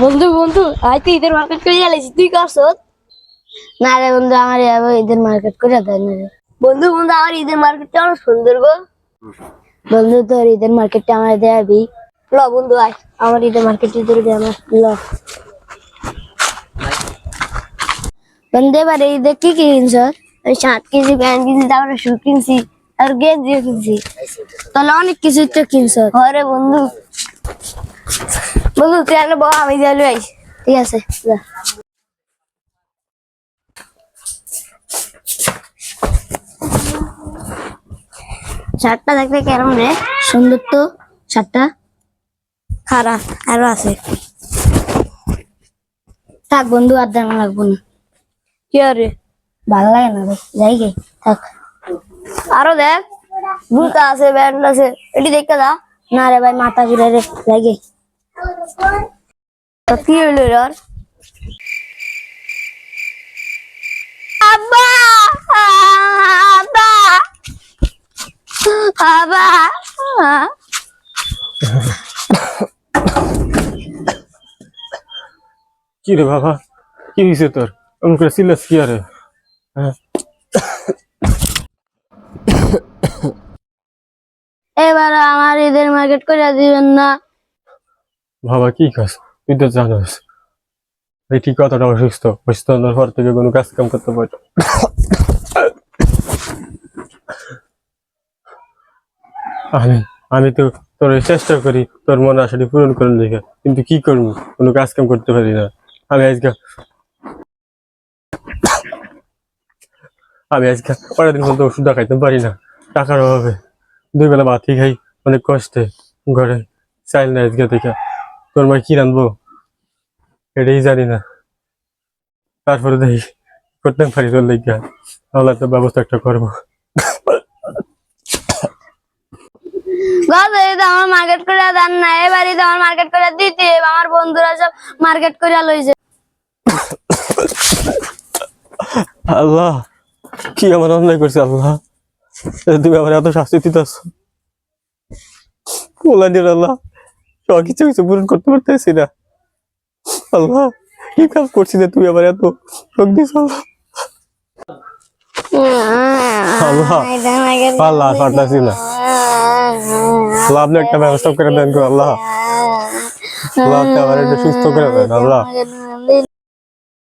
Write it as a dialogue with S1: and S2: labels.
S1: বন্ধু বন্ধু আজ তো ঈদের মার্কেট করে গেলেছি, তুই করছো? না রে বন্ধু, আমার ঈদের মার্কেট করে দেয় না রে। বন্ধু বন্ধু আমার ঈদের মার্কেটটা অনেক সুন্দর গো। বন্ধু তোর ঈদের মার্কেটটা আমার দেয়াবি। ল বন্ধু আয় আমার ঈদের মার্কেটে তোর দে আমার ল। বন্ধু এবার ঈদে কি কি কিনছ? ওই শার্ট কিনছি, প্যান্ট কিনছি, তারপরে শু কিনছি, আর গেঞ্জিও কিনছি। তাহলে অনেক কিছু তো কিনছ। ঘরে বন্ধু বন্ধু তুই আগে বল, আমি যাই আইস। ঠিক আছে যা। শার্টটা দেখতে কেমন রে? সুন্দর তো শার্টটা। খারাপ আরো আছে। থাক বন্ধু, আর দাম লাগবো না। কি আরে ভালো লাগে না রে, যাই গে থাক। আরো দেখ, জুতা আছে, ব্যান্ড আছে, এটি দেখতে দা। না রে ভাই, মাথা ঘুরে রে, যাই গে। তো কি হইলো রে? আব্বা আব্বা আব্বা।
S2: কি রে বাবা, কি হয়েছে তোর? এমন করে চিল্লাস কি আরে? হ্যাঁ,
S1: এবার আমার ঈদের মার্কেট করে দিবেন না?
S2: বাবা কি খাস? তুই তো জানোস এই ঠিক কতটা অসুস্থ। অসুস্থতার পর থেকে কোনো কাজ কাম করতে পারো। আমি আমি তো তোর চেষ্টা করি তোর মনে আশাটি পূরণ করার লেগে, কিন্তু কি করবো, কোনো কাজ কাম করতে পারি না। আমি আজকে আমি আজকে পরের মতো ওষুধ খাইতে পারি না, টাকার অভাবে। 2 বেলা ভাতই খাই অনেক কষ্টে, ঘরে চাইল না আজকে থেকে। তোর মা কি রানবো এটাই জানি না। তারপরে দেখি করতে পারি তোর লেগে, তাহলে তো ব্যবস্থা একটা করবো।
S1: আমার মার্কেট করে দেন না, এবারই তো আমার মার্কেট করে দিতে। আমার বন্ধুরা সব মার্কেট করে লইছে।
S2: আল্লাহ, কি আমার অন্যায় করছে আল্লাহ, তুমি আমার এত শাস্তি দিতেছ। আল্লাহ, সব কিছু কিছু পূরণ করতে পারতেছি না। আল্লাহ, কি কাজ করছি যে তুমি আমার এত শোক দিছ আল্লাহ। আল্লাহ আল্লাহ পারতাছি না আল্লাহ, আপনি একটা ব্যবস্থা করে দেন গো আল্লাহ। আল্লাহ, আপনি আমার একটু সুস্থ করে দেন আল্লাহ।